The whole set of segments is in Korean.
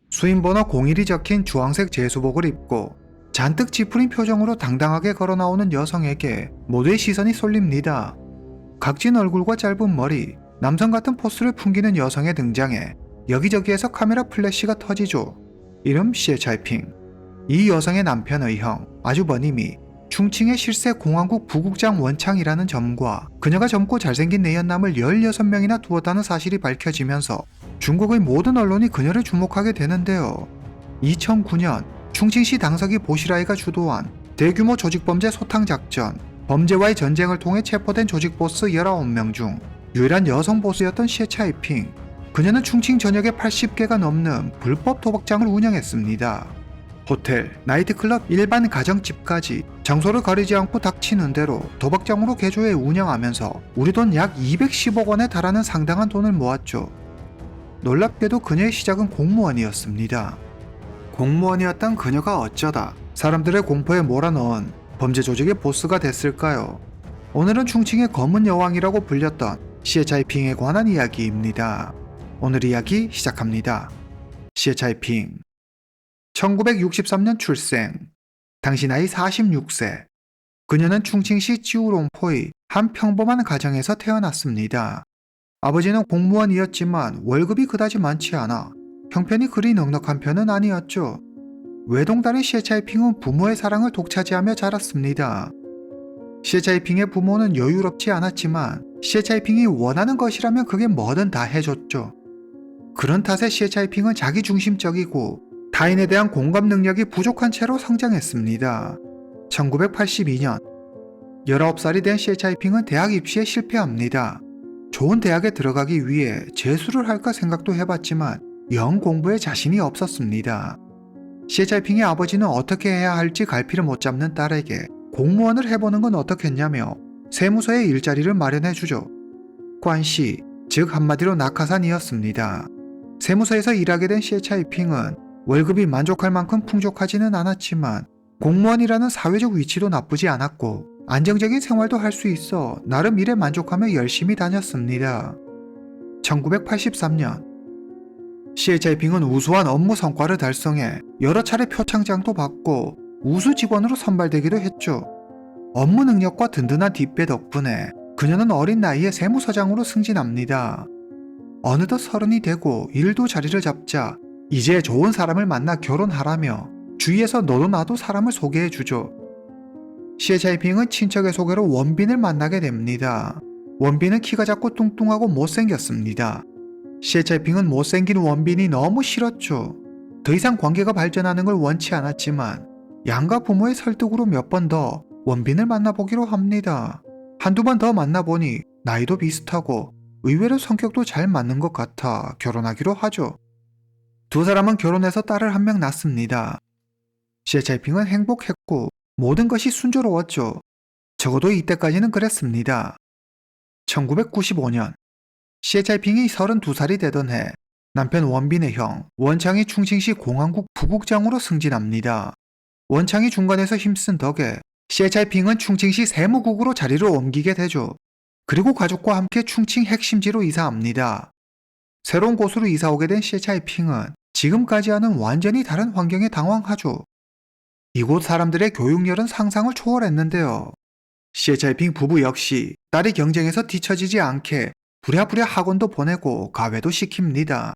수인번호 01이 적힌 주황색 제수복을 입고 잔뜩 찌푸린 표정으로 당당하게 걸어 나오는 여성에게 모두의 시선이 쏠립니다. 각진 얼굴과 짧은 머리, 남성 같은 포스를 풍기는 여성의 등장에 여기저기에서 카메라 플래시가 터지죠. 이름 시에차이핑. 이 여성의 남편의 형, 아주버님이 충칭의 실세 공화국 부국장 원창이라는 점과 그녀가 젊고 잘생긴 내연남을 16명이나 두었다는 사실이 밝혀지면서 중국의 모든 언론이 그녀를 주목하게 되는데요. 2009년 충칭시 당서기 보시라이가 주도한 대규모 조직범죄 소탕작전, 범죄와의 전쟁을 통해 체포된 조직보스 19명 중 유일한 여성 보스였던 시에차이핑. 그녀는 충칭 전역에 80개가 넘는 불법 도박장을 운영했습니다. 호텔, 나이트클럽, 일반 가정집까지 장소를 가리지 않고 닥치는 대로 도박장으로 개조해 운영하면서 우리 돈 약 210억 원에 달하는 상당한 돈을 모았죠. 놀랍게도 그녀의 시작은 공무원이었습니다. 공무원이었던 그녀가 어쩌다 사람들의 공포에 몰아넣은 범죄 조직의 보스가 됐을까요? 오늘은 충칭의 검은 여왕이라고 불렸던 시에차이핑에 관한 이야기입니다. 오늘 이야기 시작합니다. 시에차이핑 1963년 출생, 당시 나이 46세. 그녀는 충칭시 찌우롱포의 한 평범한 가정에서 태어났습니다. 아버지는 공무원이었지만 월급이 그다지 많지 않아 형편이 그리 넉넉한 편은 아니었죠. 외동딸인 시에차이핑은 부모의 사랑을 독차지하며 자랐습니다. 시에차이핑의 부모는 여유롭지 않았지만 시에차이핑이 원하는 것이라면 그게 뭐든 다 해줬죠. 그런 탓에 시에차이핑은 자기중심적이고 타인에 대한 공감 능력이 부족한 채로 성장했습니다. 1982년 19살이 된 시에차이핑은 대학 입시에 실패합니다. 좋은 대학에 들어가기 위해 재수를 할까 생각도 해봤지만 영 공부에 자신이 없었습니다. 시에차이핑의 아버지는 어떻게 해야 할지 갈피를 못 잡는 딸에게 공무원을 해보는 건 어떻겠냐며 세무서에 일자리를 마련해주죠. 관시, 즉 한마디로 낙하산이었습니다. 세무서에서 일하게 된 시에차이핑은 월급이 만족할 만큼 풍족하지는 않았지만 공무원이라는 사회적 위치도 나쁘지 않았고 안정적인 생활도 할 수 있어 나름 일에 만족하며 열심히 다녔습니다. 1983년 시에차이핑은 우수한 업무 성과를 달성해 여러 차례 표창장도 받고 우수 직원으로 선발되기도 했죠. 업무 능력과 든든한 뒷배 덕분에 그녀는 어린 나이에 세무서장으로 승진합니다. 어느덧 30이 되고 일도 자리를 잡자 이제 좋은 사람을 만나 결혼하라며 주위에서 너도 나도 사람을 소개해주죠. 시에차이핑은 친척의 소개로 원빈을 만나게 됩니다. 원빈은 키가 작고 뚱뚱하고 못생겼습니다. 시에차이핑은 못생긴 원빈이 너무 싫었죠. 더 이상 관계가 발전하는 걸 원치 않았지만 양가 부모의 설득으로 몇 번 더 원빈을 만나보기로 합니다. 한두 번 더 만나보니 나이도 비슷하고 의외로 성격도 잘 맞는 것 같아 결혼하기로 하죠. 두 사람은 결혼해서 딸을 한 명 낳습니다. 시에차이핑은 행복했고 모든 것이 순조로웠죠. 적어도 이때까지는 그랬습니다. 1995년 시에차이핑이 32살이 되던 해 남편 원빈의 형 원창이 충칭시 공화국 부국장으로 승진합니다. 원창이 중간에서 힘쓴 덕에 시에차이핑은 충칭시 세무국으로 자리를 옮기게 되죠. 그리고 가족과 함께 충칭 핵심지로 이사합니다. 새로운 곳으로 이사오게 된 시에차이핑은 지금까지와는 완전히 다른 환경에 당황하죠. 이곳 사람들의 교육열은 상상을 초월했는데요. 시에차이핑 부부 역시 딸이 경쟁에서 뒤처지지 않게 부랴부랴 학원도 보내고 가외도 시킵니다.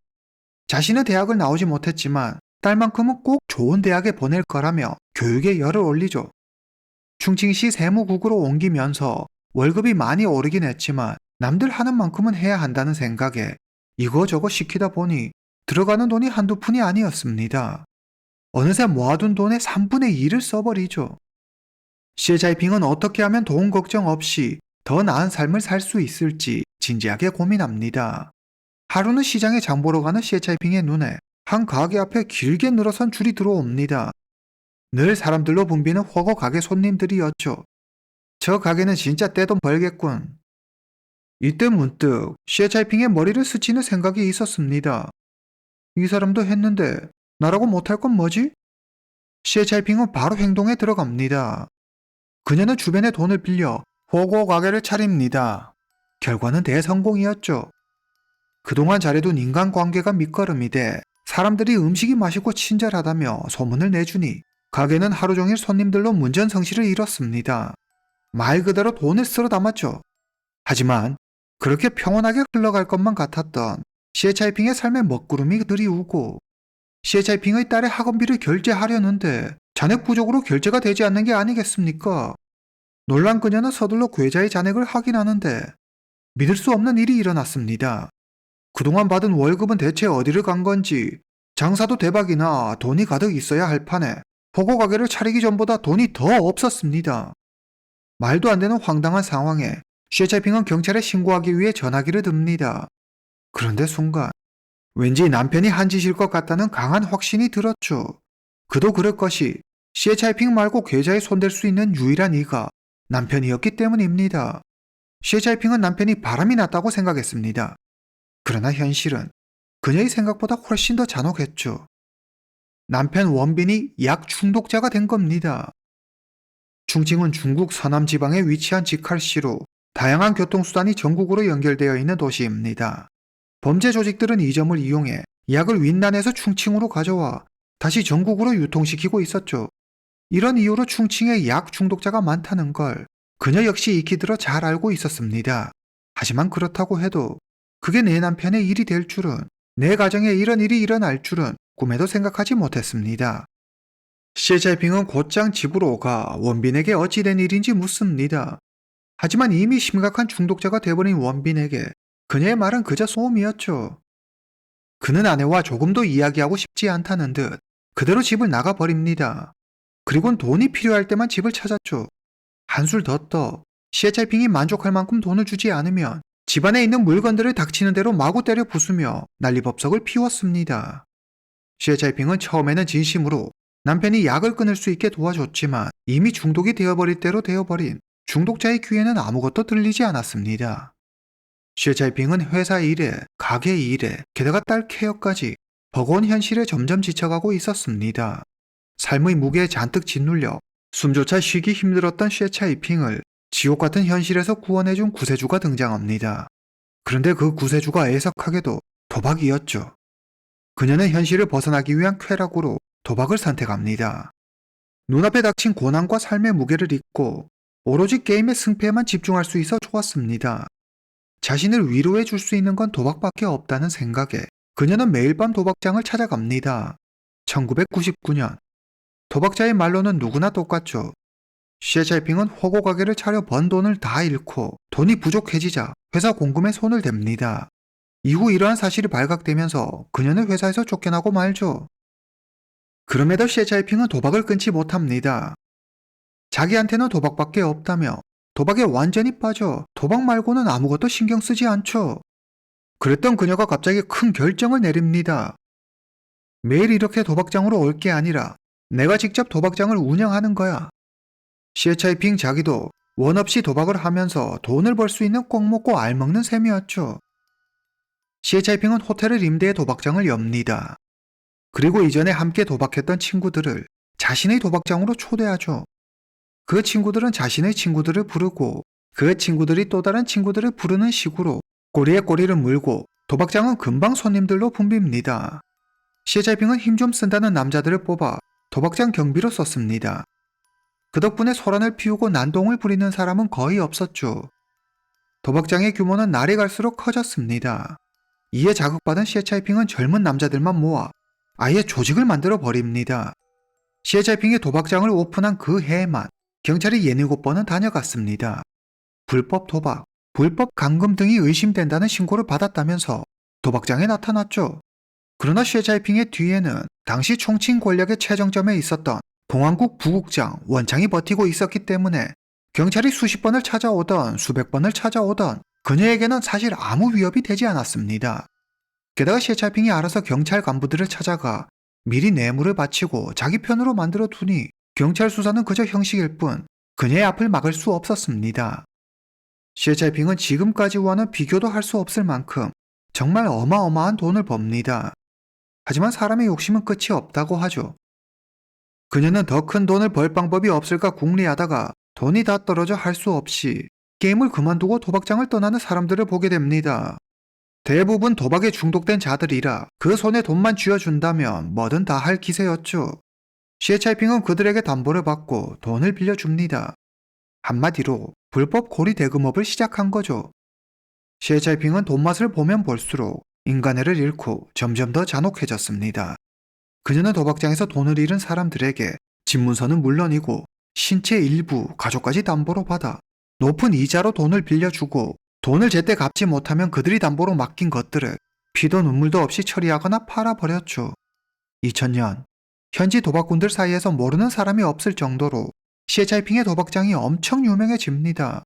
자신은 대학을 나오지 못했지만 딸만큼은 꼭 좋은 대학에 보낼 거라며 교육에 열을 올리죠. 충칭시 세무국으로 옮기면서 월급이 많이 오르긴 했지만 남들 하는 만큼은 해야 한다는 생각에 이거저거 시키다 보니 들어가는 돈이 한두 푼이 아니었습니다. 어느새 모아둔 돈의 3분의 2를 써버리죠. 시에차이핑은 어떻게 하면 돈 걱정 없이 더 나은 삶을 살 수 있을지 진지하게 고민합니다. 하루는 시장에 장 보러 가는 시에차이핑의 눈에 한 가게 앞에 길게 늘어선 줄이 들어옵니다. 늘 사람들로 붐비는 허거 가게 손님들이었죠. 저 가게는 진짜 떼돈 벌겠군. 이때 문득 시에차이핑의 머리를 스치는 생각이 있었습니다. 이 사람도 했는데 나라고 못할 건 뭐지? 시에차이핑은 바로 행동에 들어갑니다. 그녀는 주변에 돈을 빌려 호거 가게를 차립니다. 결과는 대성공이었죠. 그동안 잘해둔 인간관계가 밑거름이 돼 사람들이 음식이 맛있고 친절하다며 소문을 내주니 가게는 하루 종일 손님들로 문전성시를 이뤘습니다. 말 그대로 돈을 쓸어 담았죠. 하지만 그렇게 평온하게 흘러갈 것만 같았던 시에차이핑의 삶에 먹구름이 들이우고, 시에차이핑의 딸의 학원비를 결제하려는데 잔액 부족으로 결제가 되지 않는 게 아니겠습니까? 놀란 그녀는 서둘러 계좌의 잔액을 확인하는데 믿을 수 없는 일이 일어났습니다. 그동안 받은 월급은 대체 어디를 간 건지, 장사도 대박이나 돈이 가득 있어야 할 판에 포고 가게를 차리기 전보다 돈이 더 없었습니다. 말도 안 되는 황당한 상황에 셰차이핑은 경찰에 신고하기 위해 전화기를 듭니다. 그런데 순간 왠지 남편이 한 짓일 것 같다는 강한 확신이 들었죠. 그도 그럴 것이 셰차이핑 말고 계좌에 손댈 수 있는 유일한 이가 남편이었기 때문입니다. 셰차이핑은 남편이 바람이 났다고 생각했습니다. 그러나 현실은 그녀의 생각보다 훨씬 더 잔혹했죠. 남편 원빈이 약 중독자가 된 겁니다. 충칭은 중국 서남 지방에 위치한 직할시로 다양한 교통수단이 전국으로 연결되어 있는 도시입니다. 범죄 조직들은 이 점을 이용해 약을 윈난에서 충칭으로 가져와 다시 전국으로 유통시키고 있었죠. 이런 이유로 충칭에 약 중독자가 많다는 걸 그녀 역시 익히 들어 잘 알고 있었습니다. 하지만 그렇다고 해도 그게 내 남편의 일이 될 줄은, 내 가정에 이런 일이 일어날 줄은 꿈에도 생각하지 못했습니다. 시에차이핑은 곧장 집으로 가 원빈에게 어찌된 일인지 묻습니다. 하지만 이미 심각한 중독자가 돼버린 원빈에게 그녀의 말은 그저 소음이었죠. 그는 아내와 조금도 이야기하고 싶지 않다는 듯 그대로 집을 나가버립니다. 그리고는 돈이 필요할 때만 집을 찾았죠. 한술 더 떠 시에차이핑이 만족할 만큼 돈을 주지 않으면 집안에 있는 물건들을 닥치는 대로 마구 때려 부수며 난리법석을 피웠습니다. 시에차이핑은 처음에는 진심으로 남편이 약을 끊을 수 있게 도와줬지만 이미 중독이 되어버릴 대로 되어버린 중독자의 귀에는 아무것도 들리지 않았습니다. 시에차이핑은 회사 일에, 가게 일에, 게다가 딸 케어까지 버거운 현실에 점점 지쳐가고 있었습니다. 삶의 무게에 잔뜩 짓눌려 숨조차 쉬기 힘들었던 시에차이핑을 지옥 같은 현실에서 구원해준 구세주가 등장합니다. 그런데 그 구세주가 애석하게도 도박이었죠. 그녀는 현실을 벗어나기 위한 쾌락으로 도박을 선택합니다. 눈앞에 닥친 고난과 삶의 무게를 잊고 오로지 게임의 승패에만 집중할 수 있어 좋았습니다. 자신을 위로해 줄 수 있는 건 도박밖에 없다는 생각에 그녀는 매일 밤 도박장을 찾아갑니다. 1999년. 도박자의 말로는 누구나 똑같죠. 시에차이핑은 호고 가게를 차려 번 돈을 다 잃고 돈이 부족해지자 회사 공금에 손을 댑니다. 이후 이러한 사실이 발각되면서 그녀는 회사에서 쫓겨나고 말죠. 그럼에도 시에차이핑은 도박을 끊지 못합니다. 자기한테는 도박밖에 없다며 도박에 완전히 빠져 도박 말고는 아무것도 신경 쓰지 않죠. 그랬던 그녀가 갑자기 큰 결정을 내립니다. 매일 이렇게 도박장으로 올 게 아니라 내가 직접 도박장을 운영하는 거야. 시에차이핑 자기도 원 없이 도박을 하면서 돈을 벌 수 있는 꼭 먹고 알 먹는 셈이었죠. 시에차이핑은 호텔을 임대해 도박장을 엽니다. 그리고 이전에 함께 도박했던 친구들을 자신의 도박장으로 초대하죠. 그 친구들은 자신의 친구들을 부르고 그 친구들이 또 다른 친구들을 부르는 식으로 꼬리에 꼬리를 물고 도박장은 금방 손님들로 붐빕니다. 시에차이핑은 힘 좀 쓴다는 남자들을 뽑아 도박장 경비로 썼습니다. 그 덕분에 소란을 피우고 난동을 부리는 사람은 거의 없었죠. 도박장의 규모는 날이 갈수록 커졌습니다. 이에 자극받은 시에차이핑은 젊은 남자들만 모아 아예 조직을 만들어 버립니다. 시에차이핑이 도박장을 오픈한 그 해에만 경찰이 67번은 다녀갔습니다. 불법 도박, 불법 감금 등이 의심된다는 신고를 받았다면서 도박장에 나타났죠. 그러나 시에차이핑의 뒤에는 당시 총칭 권력의 최정점에 있었던 공안국 부국장 원창이 버티고 있었기 때문에 경찰이 수십 번을 찾아오던 수백 번을 찾아오던 그녀에게는 사실 아무 위협이 되지 않았습니다. 게다가 시에차이핑이 알아서 경찰 간부들을 찾아가 미리 뇌물을 바치고 자기 편으로 만들어 두니 경찰 수사는 그저 형식일 뿐 그녀의 앞을 막을 수 없었습니다. 시에차이핑은 지금까지와는 비교도 할 수 없을 만큼 정말 어마어마한 돈을 법니다. 하지만 사람의 욕심은 끝이 없다고 하죠. 그녀는 더 큰 돈을 벌 방법이 없을까 궁리하다가 돈이 다 떨어져 할 수 없이 게임을 그만두고 도박장을 떠나는 사람들을 보게 됩니다. 대부분 도박에 중독된 자들이라 그 손에 돈만 쥐어준다면 뭐든 다 할 기세였죠. 시에차이핑은 그들에게 담보를 받고 돈을 빌려줍니다. 한마디로 불법 고리 대금업을 시작한 거죠. 시에차이핑은 돈맛을 보면 볼수록 인간애를 잃고 점점 더 잔혹해졌습니다. 그녀는 도박장에서 돈을 잃은 사람들에게 집문서는 물론이고 신체 일부, 가족까지 담보로 받아 높은 이자로 돈을 빌려주고 돈을 제때 갚지 못하면 그들이 담보로 맡긴 것들을 피도 눈물도 없이 처리하거나 팔아버렸죠. 2000년 현지 도박꾼들 사이에서 모르는 사람이 없을 정도로 시에차이핑의 도박장이 엄청 유명해집니다.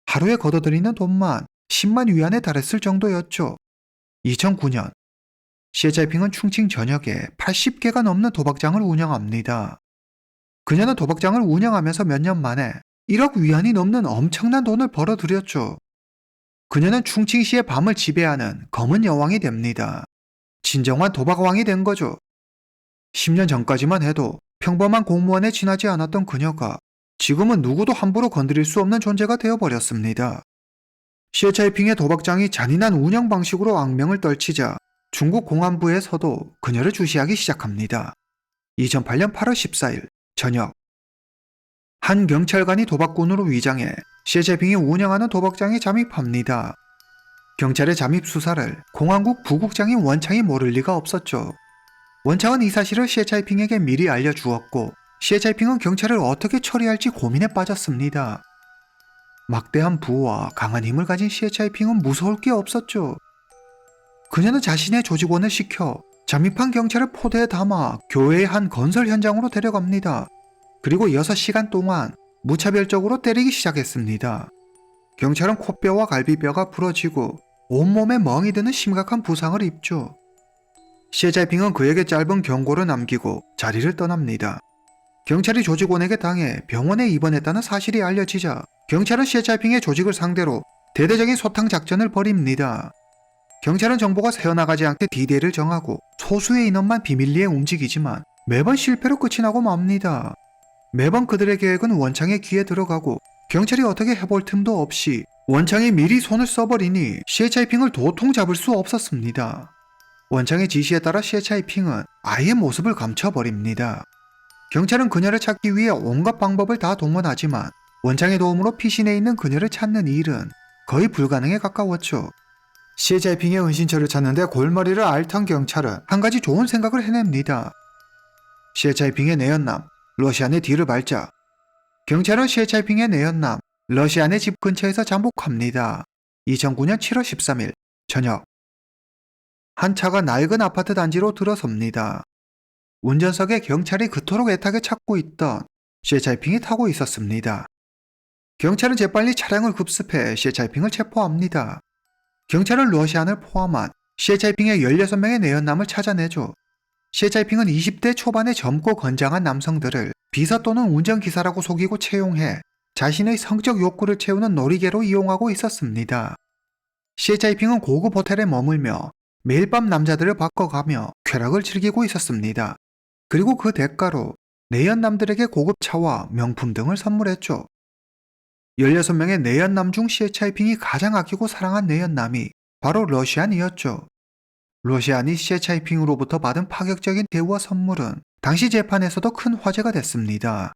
하루에 걷어들이는 돈만 10만 위안에 달했을 정도였죠. 2009년 시에차이핑은 충칭 전역에 80개가 넘는 도박장을 운영합니다. 그녀는 도박장을 운영하면서 몇 년 만에 1억 위안이 넘는 엄청난 돈을 벌어들였죠. 그녀는 충칭시의 밤을 지배하는 검은 여왕이 됩니다. 진정한 도박왕이 된 거죠. 10년 전까지만 해도 평범한 공무원에 지나지 않았던 그녀가 지금은 누구도 함부로 건드릴 수 없는 존재가 되어버렸습니다. 시에차이핑의 도박장이 잔인한 운영 방식으로 악명을 떨치자 중국 공안부에서도 그녀를 주시하기 시작합니다. 2008년 8월 14일 저녁 한 경찰관이 도박꾼으로 위장해 시에차이핑이 운영하는 도박장에 잠입합니다. 경찰의 잠입 수사를 공안국 부국장인 원창이 모를 리가 없었죠. 원창은 이 사실을 시에차이핑에게 미리 알려주었고 시에차이핑은 경찰을 어떻게 처리할지 고민에 빠졌습니다. 막대한 부와 강한 힘을 가진 시에차이핑은 무서울 게 없었죠. 그녀는 자신의 조직원을 시켜 잠입한 경찰을 포대에 담아 교회의 한 건설 현장으로 데려갑니다. 그리고 6시간 동안 무차별적으로 때리기 시작했습니다. 경찰은 코뼈와 갈비뼈가 부러지고 온몸에 멍이 드는 심각한 부상을 입죠. 시에차이핑은 그에게 짧은 경고를 남기고 자리를 떠납니다. 경찰이 조직원에게 당해 병원에 입원했다는 사실이 알려지자 경찰은 시에차이핑의 조직을 상대로 대대적인 소탕 작전을 벌입니다. 경찰은 정보가 새어나가지 않게 디데이를 정하고 소수의 인원만 비밀리에 움직이지만 매번 실패로 끝이 나고 맙니다. 매번 그들의 계획은 원창의 귀에 들어가고 경찰이 어떻게 해볼 틈도 없이 원창이 미리 손을 써버리니 시에차이핑을 도통 잡을 수 없었습니다. 원창의 지시에 따라 시에차이핑은 아예 모습을 감춰버립니다. 경찰은 그녀를 찾기 위해 온갖 방법을 다 동원하지만 원창의 도움으로 피신해 있는 그녀를 찾는 일은 거의 불가능에 가까웠죠. 시에차이핑의 은신처를 찾는데 골머리를 앓던 경찰은 한 가지 좋은 생각을 해냅니다. 시에차이핑의 내연남 러시안의 뒤를 밟자 경찰은 시에차이핑의 내연남 러시안의 집 근처에서 잠복합니다. 2009년 7월 13일 저녁 한 차가 낡은 아파트 단지로 들어섭니다. 운전석에 경찰이 그토록 애타게 찾고 있던 시에차이핑이 타고 있었습니다. 경찰은 재빨리 차량을 급습해 시에차이핑을 체포합니다. 경찰은 러시안을 포함한 시에차이핑의 16명의 내연남을 찾아내죠. 시에차이핑은 20대 초반의 젊고 건장한 남성들을 비서 또는 운전기사라고 속이고 채용해 자신의 성적 욕구를 채우는 놀이개로 이용하고 있었습니다. 시에차이핑은 고급 호텔에 머물며 매일 밤 남자들을 바꿔가며 쾌락을 즐기고 있었습니다. 그리고 그 대가로 내연남들에게 고급 차와 명품 등을 선물했죠. 16명의 내연남 중 시에차이핑이 가장 아끼고 사랑한 내연남이 바로 러시안이었죠. 러시안이 시에차이핑으로부터 받은 파격적인 대우와 선물은 당시 재판에서도 큰 화제가 됐습니다.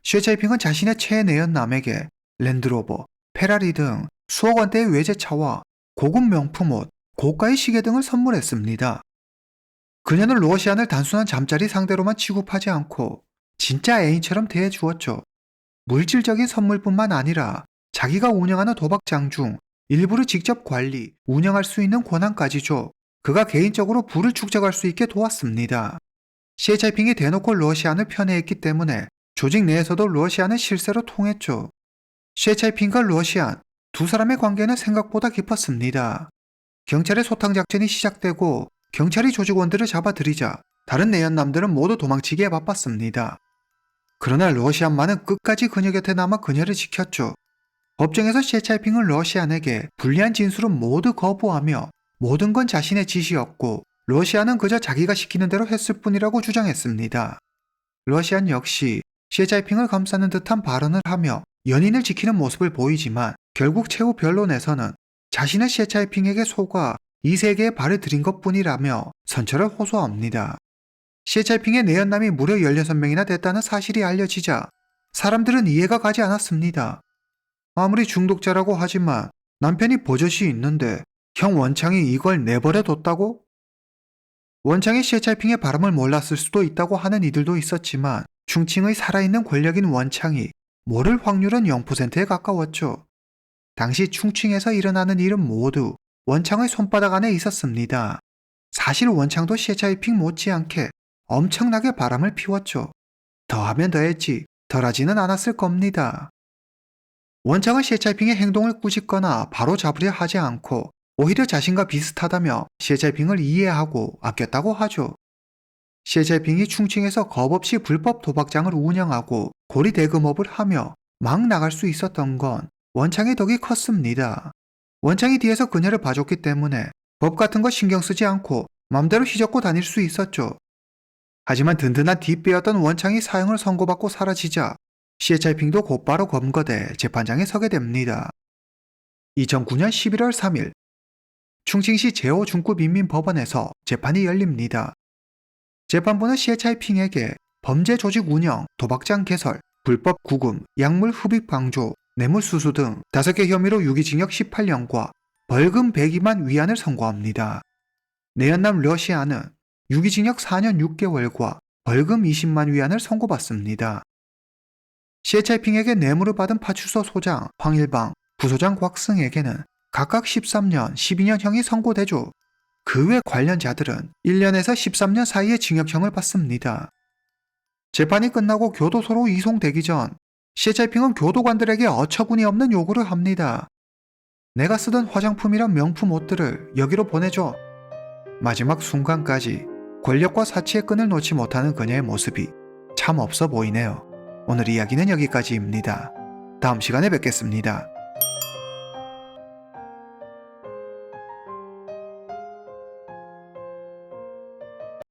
시에차이핑은 자신의 최애 내연남에게 랜드로버, 페라리 등 수억 원대의 외제차와 고급 명품 옷, 고가의 시계 등을 선물했습니다. 그녀는 러시안을 단순한 잠자리 상대로만 취급하지 않고 진짜 애인처럼 대해주었죠. 물질적인 선물뿐만 아니라 자기가 운영하는 도박장 중 일부를 직접 관리, 운영할 수 있는 권한까지 줘 그가 개인적으로 부를 축적할 수 있게 도왔습니다. 시에차이핑이 대놓고 러시안을 편애했기 때문에 조직 내에서도 러시안을 실세로 통했죠. 시에차이핑과 러시안 두 사람의 관계는 생각보다 깊었습니다. 경찰의 소탕 작전이 시작되고 경찰이 조직원들을 잡아들이자 다른 내연남들은 모두 도망치기에 바빴습니다. 그러나 러시안만은 끝까지 그녀 곁에 남아 그녀를 지켰죠. 법정에서 시에차이핑은 러시안에게 불리한 진술은 모두 거부하며 모든 건 자신의 짓이었고 러시안은 그저 자기가 시키는 대로 했을 뿐이라고 주장했습니다. 러시안 역시 시에차이핑을 감싸는 듯한 발언을 하며 연인을 지키는 모습을 보이지만 결국 최후 변론에서는 자신의 시에차이핑에게 속아 이 세계에 발을 들인 것뿐이라며 선처를 호소합니다. 시찰핑의 내연남이 무려 16명이나 됐다는 사실이 알려지자 사람들은 이해가 가지 않았습니다. 아무리 중독자라고 하지만 남편이 버젓이 있는데 형 원창이 이걸 내버려 뒀다고? 원창이 시찰핑의 바람을 몰랐을 수도 있다고 하는 이들도 있었지만 충칭의 살아있는 권력인 원창이 모를 확률은 0%에 가까웠죠. 당시 충칭에서 일어나는 일은 모두 원창의 손바닥 안에 있었습니다. 사실 원창도 시찰핑 못지않게 엄청나게 바람을 피웠죠. 더하면 더했지 덜하지는 않았을 겁니다. 원창은 시찰핑의 행동을 꾸짖거나 바로 잡으려 하지 않고 오히려 자신과 비슷하다며 시찰핑을 이해하고 아꼈다고 하죠. 시찰핑이 충칭에서 겁없이 불법 도박장을 운영하고 고리대금업을 하며 막 나갈 수 있었던 건 원창의 덕이 컸습니다. 원창이 뒤에서 그녀를 봐줬기 때문에 법 같은 거 신경 쓰지 않고 맘대로 휘젓고 다닐 수 있었죠. 하지만 든든한 뒷배였던 원창이 사형을 선고받고 사라지자 시찰핑도 곧바로 검거돼 재판장에 서게 됩니다. 2009년 11월 3일 충칭시 제5중구민민법원에서 재판이 열립니다. 재판부는 시찰핑에게 범죄 조직 운영, 도박장 개설, 불법 구금, 약물 흡입 방조, 뇌물수수 등 5개 혐의로 유기징역 18년과 벌금 102만 위안을 선고합니다. 내연남 러시아는 유기징역 4년 6개월과 벌금 20만 위안을 선고받습니다. 시찰핑에게 뇌물을 받은 파출소 소장 황일방, 부소장 곽승에게는 각각 13년, 12년형이 선고되죠. 그 외 관련자들은 1년에서 13년 사이의 징역형을 받습니다. 재판이 끝나고 교도소로 이송되기 전 시찰핑은 교도관들에게 어처구니 없는 요구를 합니다. 내가 쓰던 화장품이란 명품 옷들을 여기로 보내줘. 마지막 순간까지 권력과 사치의 끈을 놓지 못하는 그녀의 모습이 참 없어 보이네요. 오늘 이야기는 여기까지입니다. 다음 시간에 뵙겠습니다.